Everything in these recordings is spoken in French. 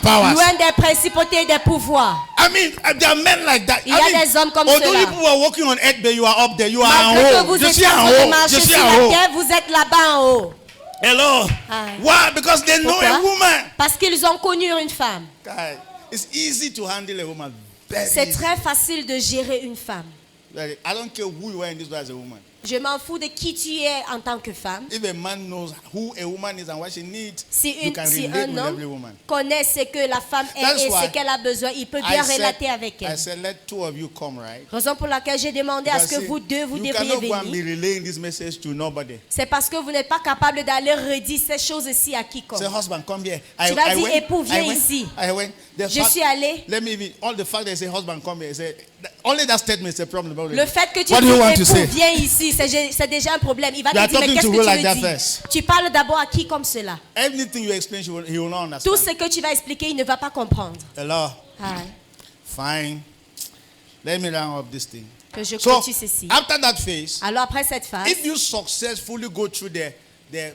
powers. Loin des principautés et des pouvoirs. I mean, there are men like that. Il y a des hommes comme although cela. people are walking on earth, but you are up there. You are Malgré que en haut. vous Je êtes suis en en train de haut. marcher Je suis sur en la haut. terre, vous êtes là-bas en haut. Hello. Why? Because they know a Pourquoi? woman. Parce qu'ils ont connu une femme. Guy, it's easy to handle a woman. Very C'est easy. très facile de gérer une femme. Like, I don't care who you are in this world as a woman. Je m'en fous de qui tu es en tant que femme. If a man knows who a woman is and what she needs, Si, you can relate un with every homme woman. connaît ce que la femme That's est et why ce qu'elle a besoin, il peut bien relater avec I elle. said, let two of you come, right? Raison pour laquelle j'ai demandé à ce Because que see, vous deux, vous you devriez cannot go and be venir. relaying this message to nobody. C'est parce que vous n'êtes pas capable d'aller redire ces choses-ci à quiconque. Say, husband, come here. Tu vas dire, époux, viens ici. I went. Je suis allé. Let me be. All the fact that say, husband, come here. Say, only that statement is a problem. Le fait que tu What do you want to dis say? époux, viens ici, c'est déjà un problème. Il va You are te dire, mais talking qu'est-ce to que her tu like veux that dire? first. Tu parles d'abord à qui comme cela? Everything you explain, he will not understand. Tout ce que tu vas expliquer, il ne va pas comprendre. Hello. Ah, Fine. Let me round up this thing. que je So, continue ceci. after that phase, Alors après cette phase, if you successfully go through the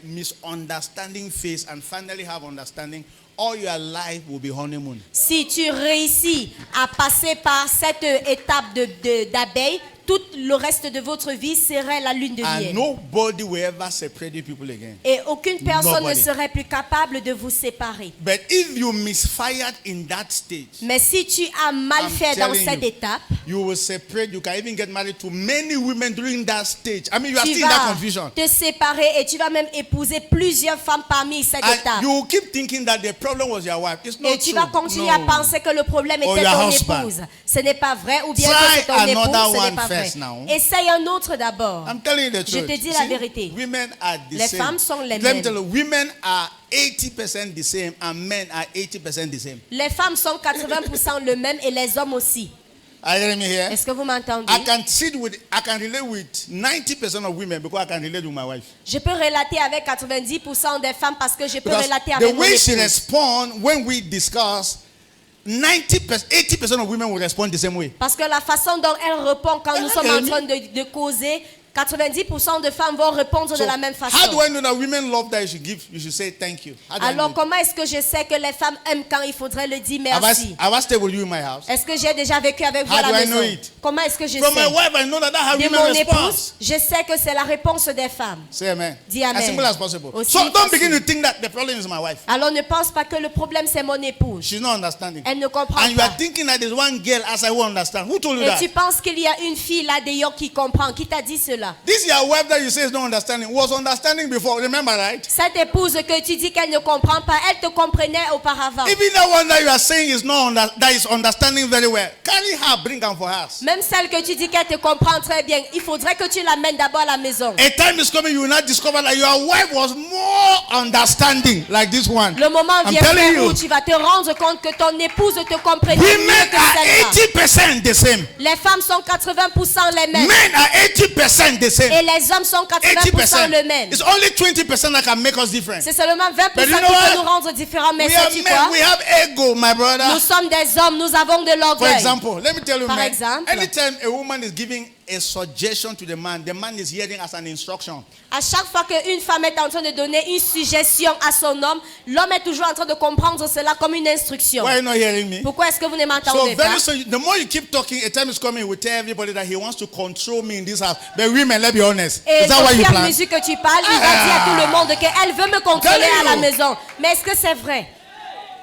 misunderstanding phase and finally have understanding, all your life will be honeymoon. si tu réussis à passer par cette étape d'abeille, tout le reste de votre vie serait la lune de And miel. nobody will ever separate you people again. Et aucune personne ne Nobody. serait plus capable de vous séparer. But if you misfired in that stage, Mais si tu as mal I'm fait dans telling cette you, étape, you will separate. You can even get married to many women during that stage. I mean, you are tu still in that vas confusion. te séparer et tu vas même épouser plusieurs femmes parmi cette And étape. you will keep thinking that the problem was your wife. It's not Et tu true. vas continuer No. à penser que le problème Or était your ton husband. épouse. Ce n'est pas vrai. Ou bien Try que c'est ton époux, another ce n'est one pas vrai. first now. Essaye un autre d'abord. I'm telling you the Je truth. te dis You la see, vérité. Women are the Les same. femmes sont les Let me mêmes. tell you, women are 80% the same and men are 80% the same. Les femmes sont 80% le même et les hommes aussi. Are you hearing me here? Est-ce que vous m'entendez? I can relate with 90% of women because I can relate with my wife. Je peux relater avec 90% des femmes parce que je peux Because relater the avec mon way she épouse. responds when we discuss, 80% of women will respond the same way. Parce que la façon dont elle répond quand nous sommes en Amy. train de causer, 90% de femmes vont répondre So de la même façon. how do I know that women love that you should say thank you? How do I know Alors it? comment est-ce que je sais que les femmes aiment quand il faudrait le dire Have merci? I stayed with you in my house? Est-ce que j'ai déjà vécu avec vous How à la do I maison? know it? Comment est-ce que je From my sais? wife, I know that's how De women mon respond. épouse, je sais que c'est la réponse des femmes. Say amen. Dis amen. As simple as possible. Aussi So don't begin facile. to think that the problem is my wife. Alors ne pense pas que le problème c'est mon épouse. She's not understanding. Elle ne comprend And you are pas. thinking that there's one girl as I will understand. Who told you Et that? tu penses qu'il y a une fille là d'ailleurs qui comprend, qui t'a dit cela? This your wife that you say is not understanding was understanding before. Remember, right? Cette épouse que tu dis qu'elle ne comprend pas, elle te comprenait auparavant. Even that one that you are saying is not that is understanding very well. Carry her, bring her for us. Même celle que tu dis qu'elle te comprend très bien, il faudrait que tu l'amènes d'abord à la maison. A time is coming, you will not discover that your wife was more understanding like this one. Le moment I'm vient telling où you, tu vas te rendre compte que ton épouse te comprenait mieux women que are celle-là. 80% the same. Les femmes sont 80% les mêmes. Men are 80% the same. Et les hommes sont 80% le même. It's only 20% that can make us different. C'est seulement 20% But you know qui what? peut nous rendre différents. Mais We are sais-tu men, quoi? we have ego, my brother. Nous sommes des hommes, nous avons de For l'orgueil. example, let me tell you, Par man, exemple. anytime a woman is giving a suggestion to the man is hearing as an instruction. À chaque fois qu'une femme est en train de donner une suggestion à son homme, l'homme est toujours en train de comprendre cela comme une instruction. Why are you not hearing me? Pourquoi est-ce que vous ne So m'entendez pas? very soon, the more you keep talking, a time is coming, we tell everybody that he wants to control me in this house. But women, let's be honest. Et Is that au what you fur et à plan? mesure que tu parles, il va dire à tout le monde qu'elle veut me contrôler Telling à la you. maison. Mais est-ce que c'est vrai?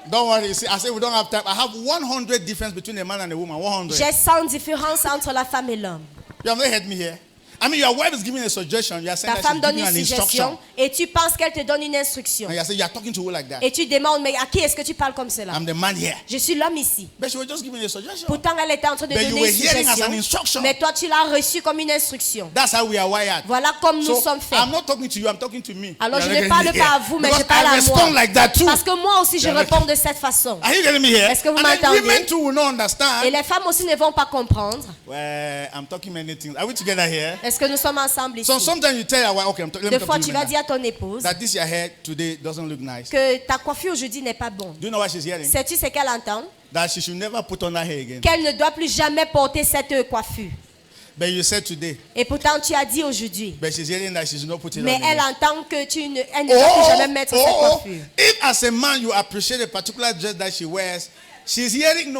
Don't worry. See, I say we don't have time. I have 100 difference between a man and a woman. 100. J'ai 100 différences entre la femme et l'homme. You have not heard me here. I mean, your wife is giving a suggestion. You are saying Ta that femme she's donne giving une you an suggestion instruction. et tu penses qu'elle te donne une instruction. And you are saying you are talking to her like that. Et tu demandes, mais à qui est-ce que tu parles comme cela? I'm the man here. Je suis l'homme ici. But she was just giving a suggestion. Pourtant, elle était en train de But you donner were une hearing as an suggestion. instruction. Mais toi, tu l'as reçu comme une instruction. That's how we are wired. Voilà comme nous So sommes faits. I'm not talking to you. I'm talking to me. Alors, You je are ne not parle getting pas à me vous, mais here. je parle Because I à respond moi. like that too. Parce que moi aussi, je You are réponds de cette façon. Are you getting me here? Est-ce que vous And then m'entendez? women too will not understand. Et les femmes aussi ne vont pas comprendre. Well, I'm talking many things. Are we together here? Est-ce que nous sommes ensemble ici? So sometimes you tell your wife, okay, let me Des talk fois, to tu you vas like dire that. à ton épouse That this your hair today doesn't look nice. que ta coiffure aujourd'hui n'est pas bonne. Do you know what she's hearing? Sais-tu ce qu'elle entend? That she should never put on her hair again. Qu'elle ne doit plus jamais porter cette coiffure. But you said today. Et pourtant, tu as dit aujourd'hui. But she's hearing that she's not putting Mais on elle again. entend que elle ne va plus jamais mettre cette coiffure. If as a man you appreciate a particular dress that she wears, she's hearing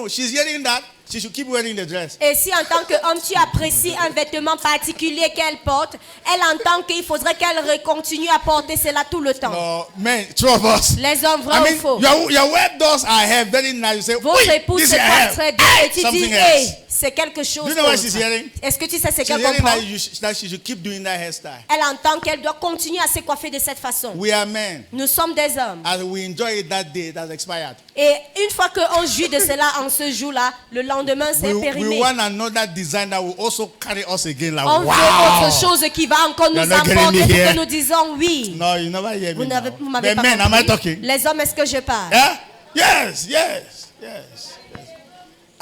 that she should keep wearing the dress. Et si en tant qu'homme, tu apprécies un vêtement particulier qu'elle porte, elle entend qu'il faudrait qu'elle continue à porter cela tout le temps. No, men, two of us. Les hommes, vrai ou faux? Your web does her hair very nice. You say, Votre épouse this se is her porte hair. très bien et tu dis, Something hey, else. c'est quelque chose Do you know what d'autre. she's hearing? Est-ce que tu sais ce She's qu'elle hearing comprend? that she should keep doing that hairstyle. Elle entend qu'elle doit continuer à se coiffer de cette façon. We are men. Nous sommes des hommes. As we enjoy it that day, that's expired. Et une fois qu'on jouit de cela en ce jour-là, le lendemain, c'est We périmé. want another design that will also carry us again. Like, On veut wow. autre chose qui va encore nous You're not getting emporter me pour here. que nous disons oui. No, you never hear Vous me now. m'avez The pas men, am I compris. talking? Les hommes, est-ce que je parle? Yeah? Yes.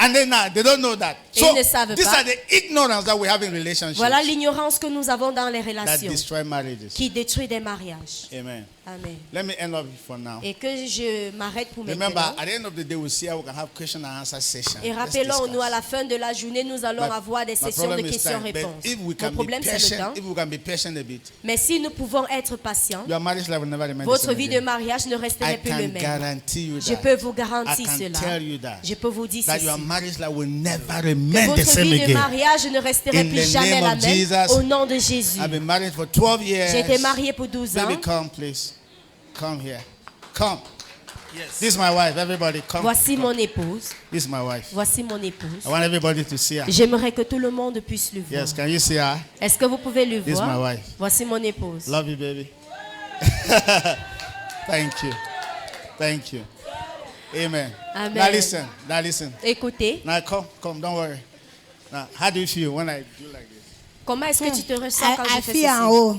And then now, they don't know that. Et So, ils ne savent these pas. are the ignorance that we have in relationships Voilà l'ignorance que nous avons dans les that relations destroy marriages. qui détruit des mariages. Amen. Amen. Let me end up for now. Et que je m'arrête pour Remember, maintenant. at the end of the day, we'll see how we can have question and answer session. Et Let's rappelons-nous, à discuss. la fin de la journée, nous allons My- avoir des my sessions de problem is time. questions-réponses. But if we Mon can be problème, c'est le patient, temps. if we can be patient a bit, Mais si nous pouvons être patients, your marriage life will never remain the votre same vie de again. mariage ne I resterait plus le can même. guarantee you Je that. peux vous I garantir can cela. tell you that. Je peux vous dire That ceci. your marriage life will never Que remain the votre same vie de again. mariage ne resterait In plus the jamais name la of même. Jesus, Au nom de Jésus. I've been married for 12 years. J'ai été mariée pour 12 ans. Baby, come, please. Come here. Come. Yes. This is my wife. Everybody, come. Voici come. mon épouse. This is my wife. Voici mon épouse. I want everybody to see her. J'aimerais que tout le monde puisse le voir. Yes, can you see her? Est-ce que vous pouvez le This is my voir? wife. Voici mon épouse. Love you, baby. Thank you. Thank you. Amen. Amen. Now listen. Now listen. Écoutez, Now come. Don't worry. Now, how do you feel when I do like this? comment est-ce que tu te ressens quand I je fais feel en ceci? haut.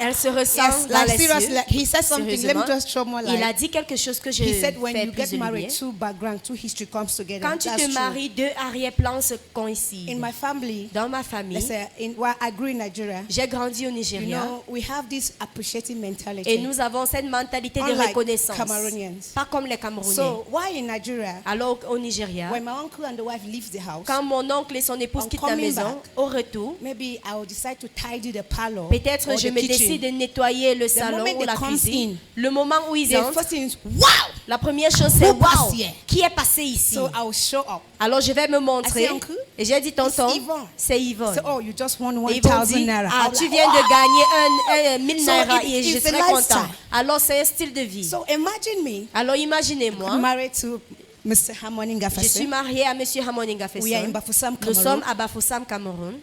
Elle se ressent Yes, dans like les seriously. cieux. Like he said something. Let me Sérieusement, just show more il a light. dit quelque chose que je He said when fais you plus get de married, lumière. two background, two history comes together. Quand tu That's te true. maries, deux arrière-plans se coïncident. In my family, Dans ma let's famille, say I grew in Nigeria. j'ai grandi au You Nigeria know, we have this appreciative mentality. et nous avons cette mentalité de Unlike reconnaissance. Cameroonians. Pas comme les Camerounais. So why in Nigeria, Alors au Nigeria, when my uncle and the wife leaves the house, quand mon oncle et son épouse On quittent la coming maison, back, au retour, maybe I will decide to tidy the parlor peut-être or je the me kitchen. décide de nettoyer le salon moment ou they la comes cuisine. in, Le moment où ils The entrent, first thing is wow. la première chose c'est Who pass wow, here? qui est passé ici? So I will show up. Alors je vais me montrer I say, Uncle, et j'ai dit tonton, it's Yvonne. c'est Yvonne. So oh, you just won Et ils vont 1,000 dire, naira. ah, I'm tu like, viens wow. de gagner 1000 So naira it- et je it's a serai content. lifestyle. Alors c'est un style de vie. So imagine me Alors imaginez-moi, married to Mr. Harmony je suis Ngafese. mariée à Monsieur Hamoninga We are in Fesson. Bafoussam, Nous sommes Cameroon. à Bafoussam, Cameroun.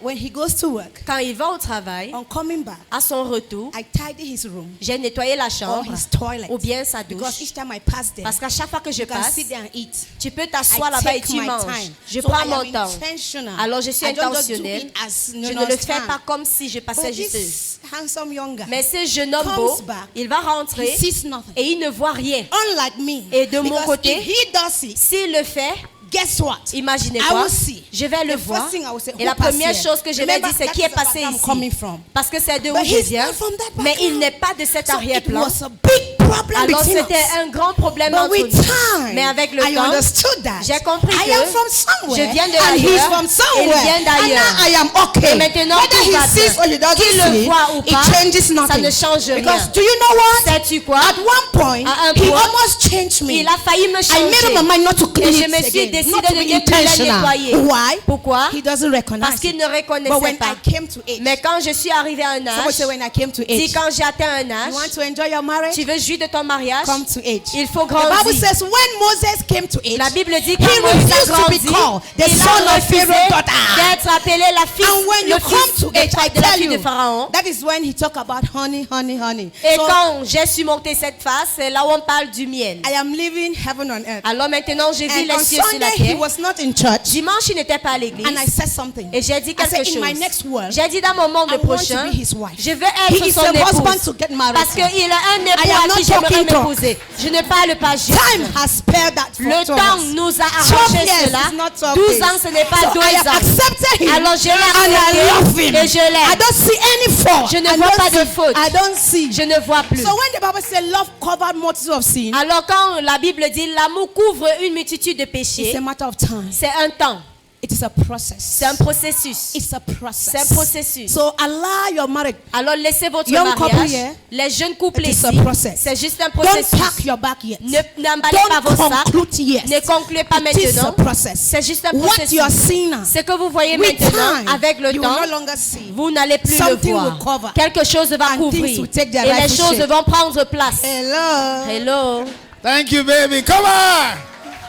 When he goes to work, Quand il va au travail, on coming back, à son retour, I tidy his room j'ai nettoyé la or chambre his toilet. ou bien sa Because douche. each time I pass there, Parce qu'à chaque fois que je you can passe, sit there and eat. tu peux I t'asseoir là-bas et take tu my manges. time. Je So prends I mon am temps. intentional. Alors je suis I don't just do intentionnelle. it as, Je you ne le know, fais time. pas comme si je passais But juste. this handsome young guy, Mais ce jeune homme comes beau, back, il va rentrer he sees nothing. et il ne voit rien. Unlike me. Et de mon Because côté, if he does it, S'il le fait, guess what? imaginez I quoi, will see. je vais le The voir. first thing I will say, Et who la passed première here? chose que je vais Remember, dire, c'est that qui is est the passé background I'm ici. coming from. Parce que c'est de où But je he's viens. not from that Mais il background. n'est pas de cet So it arrière-plan. was a big problem Alors between c'était us. un grand problème But entre with nous. time, Mais avec le I temps, understood that. j'ai compris I que am from somewhere, je viens de and he's ailleurs, from et il somewhere. vient d'ailleurs. And now I am okay. Et maintenant, Whether tout he va sees bien. or he doesn't Qu'il le see, voit ou it pas, changes ça nothing. ne change rien. Because do you know what? Sais-tu quoi? At one point, À un he point, almost changed me. Il a failli me I made up my changer. mind not to clean Et je it me suis again, décidé not de to be ne plus la intentional. nettoyer. Why? Pourquoi? He doesn't recognize Parce qu'il it. ne But reconnaissait when pas. I came to age, Mais quand je suis arrivée à un someone âge, say when I came to dis age, quand j'ai atteint un âge, you want to enjoy your marriage? tu veux jouir de ton mariage, Come to age. il faut The Bible grandir. says when Moses came to age, La Bible dit he quand Moïse a refused to grandi, be called the il son a of refusé Pharaoh's daughter. d'être appelé la fille, And when you le come fils to age, I de la tell fille de you, Pharaon. that is when he talk about honey, honey, honey. Et So quand j'ai surmonté cette phase, c'est là où on parle du miel. I am living heaven on earth. Alors maintenant, je vis And les on cieux sur la Sunday he terre. was not in church, Dimanche, il n'était pas à l'église. and I said something. Et j'ai dit I quelque said, chose. in my next world, J'ai dit dans mon monde I want prochain, to be his wife. je veux He être is son a husband épouse. to get married Parce to. qu'il a un I époux am à not qui j'aimerais talking talk. m'épouser. Je ne parle pas juste. Time has spared that for Le to temps us. nous a 12 arraché years cela. is not 12 12 days. ans, ce n'est pas So 12 I have ans. accepted him, Alors je l'ai and I accepté love him. et je I l'aime. don't see any fault. Je ne I vois don't pas de see- faute. I don't see. Je ne vois plus. So when the Bible says love covered multitude of sin, Alors quand la Bible dit l'amour couvre une multitude de it's péchés, a matter of time. c'est un temps. It is a process. C'est un processus. It's a process. C'est un processus. So allow your marriage. Alors laissez votre Young couple mariage. here, Les jeunes couples it is ici, a process. c'est juste un Don't processus. pack your bag yet. N'emballez pas vos Don't sacs. conclude yet. Ne concluez pas It is a maintenant. process. C'est juste un What you are processus. seeing now, Ce que vous voyez with maintenant, time, avec le you temps, will no longer see. vous n'allez plus Something le will voir. cover. Quelque chose va And things couvrir. will take their Et les rightful choses shape. vont prendre place. Hello. Hello. Thank you, baby. Come on.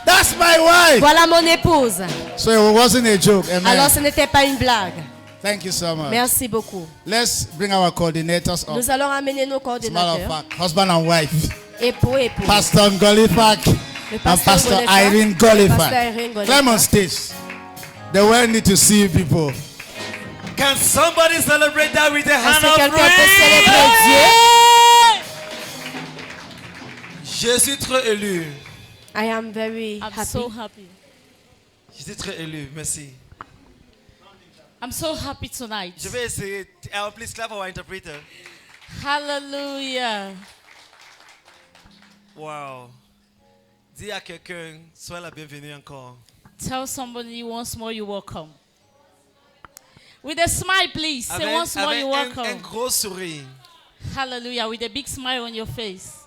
That's my wife. Voilà mon épouse. So it wasn't a joke. Amen. Alors ce n'était pas une blague. Thank you so much. Merci beaucoup. Let's bring our coordinators up. Nous allons amener nos As a matter of coordinateurs. fact, husband and wife. Époux, époux. Pastor Golifak Le and pasteur Pastor Golifak. Irene Pasteur Golifak. Irene Golifak. Climb on stage. The world need to see you people. Can somebody celebrate that with a Est-ce hand que of quelqu'un peut praise? célébrer Dieu? Je suis très élu. I am very I'm happy. so happy. Je suis très élu. Merci. I'm so happy tonight. Je vais essayer. Please clap for our interpreter. Hallelujah. Wow. Dis à quelqu'un, sois la bienvenue encore. Tell somebody once more you're welcome. With a smile, please. Say Avec, once more avec you're un welcome. gros sourire. Hallelujah. With a big smile on your face.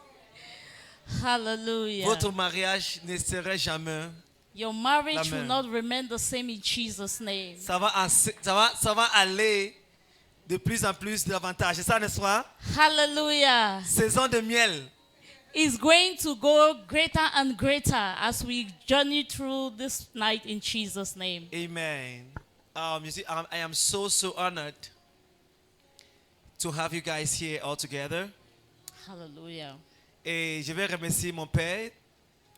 Hallelujah. Votre mariage ne serait jamais. Your marriage Amen. will not remain the same in Jesus' name. Ça va aller de plus en plus davantage. C'est ça, n'est-ce pas? Hallelujah. Saison de miel. It's going to go greater and greater as we journey through this night in Jesus' name. Amen. You see, I am so honored to have you guys here all together. Hallelujah. Et je vais remercier mon père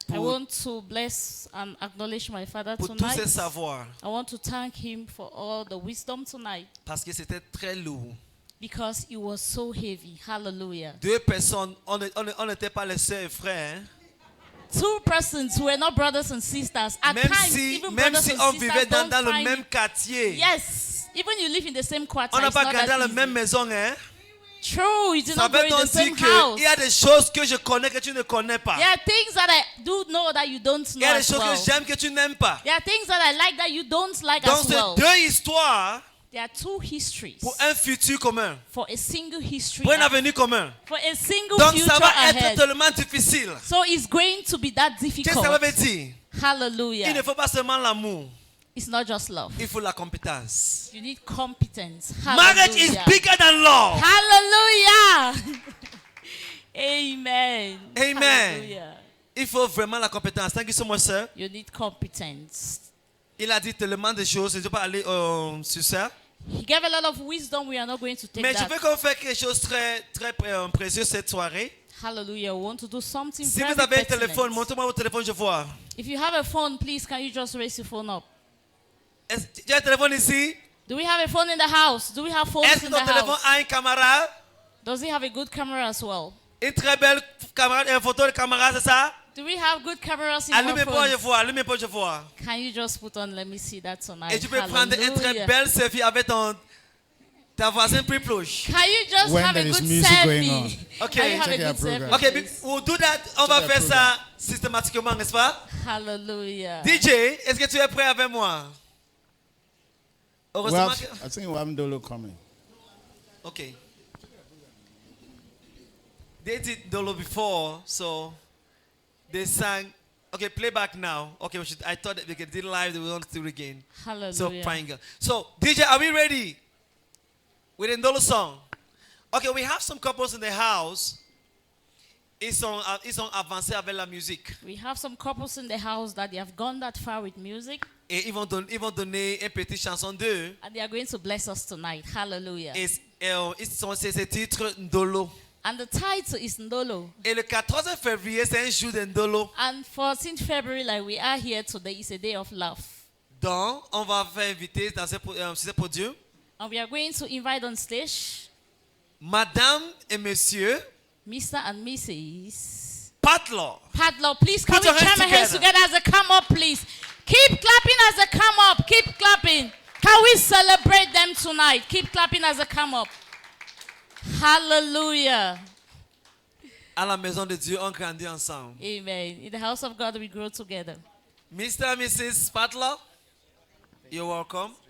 I pour, want to bless and acknowledge my father pour tous tonight. ses savoirs I want to thank him for all the wisdom tonight parce que c'était très lourd. because it was so heavy. Hallelujah. Deux personnes, on n'était pas les sœurs et frères. Hein. Two persons who were not brothers and sisters. At Même times, si, even même brothers si and on sisters vivait don't dans le find même it- quartier, Yes, even you live in the same quarter. on n'a It's pas not grandi that dans la easy. même maison. Hein. True, you do Ça not go veut in donc the same dire house. qu'il y a des choses que je connais que tu ne connais pas. There are things that I do know that you don't Il y know a des as choses well. que j'aime que tu n'aimes pas. There are things that I like that you don't like Donc as c'est well. deux histoires There are two histories pour un futur commun, for a single history, pour un avenir commun. for a single Donc future ça va être ahead. tellement difficile. So it's going to be that Qu'est-ce que difficult. ça veut dire? Hallelujah. Il ne faut pas seulement l'amour, It's not just love. il faut la compétence. You need competence. Marriage is Hallelujah. bigger than love. Hallelujah. Amen. Amen. Hallelujah. Il faut vraiment la compétence. Thank you so much, sir. You need competence. Il a dit tellement de choses, je ne vais pas aller sur ça. He gave a lot of wisdom. We are not going to take Mais je that. veux qu'on fasse quelque chose de très précieux cette soirée. Hallelujah. We want to do something Si very vous avez un pertinent. téléphone, montrez-moi votre téléphone, je vois. If you have a phone, please can you just raise your phone up? Tu as un téléphone ici? Do we have a phone in the house? Do we have phones Est-ce que in the ton téléphone house? a une caméra? Does it have a good camera as well? Une très belle caméra, une photo de caméra, c'est ça? Do we have good cameras in our Allumez pas, je phones? vois, allumez pas, je vois. Can you just put on? Let me see that tonight. Et tu peux prendre un très Hallelujah. bel selfie avec ta voisin plus proche. Can you just When have a there is good music going on. selfie? Okay. Can you have Check a your good program. selfie? Ok, please? we'll do that. On va the faire program. ça systématiquement, n'est-ce pas? Hallelujah. DJ, est-ce que tu es prêt avec moi? We Heureusement have, que... I think we have Ndolo coming. Okay. They did Dolo before, so they sang. Okay, play back now. Okay, I thought that we could do live, they will not do it again. Hallelujah. So, fine girl. So, DJ, are we ready? With a Ndolo song. Okay, we have some couples in the house. Ils sont avancés avec la musique. We have some couples in the house that they have gone that far with music, Et ils vont donner une petite chanson d'eux. and they are going to bless us tonight. Hallelujah. Et c'est ce titre Ndolo. And the title is Ndolo. Et le 14 février, c'est un jour de Ndolo. And 14th February, like we are here today, is a day of love. Donc, on va faire inviter dans sur ce podium And we are going to invite on stage Madame et Monsieur Mr. and Mrs. Patlaw. Padlock. Please come Put your with hands jam your hands together. together as they come up, please. Keep clapping as they come up. Keep clapping. Can we celebrate them tonight? Keep clapping as they come up. Hallelujah. À la maison de Dieu, on grandit ensemble. Amen. In the house of God, we grow together. Mr. and Mrs. Patlaw, You're welcome.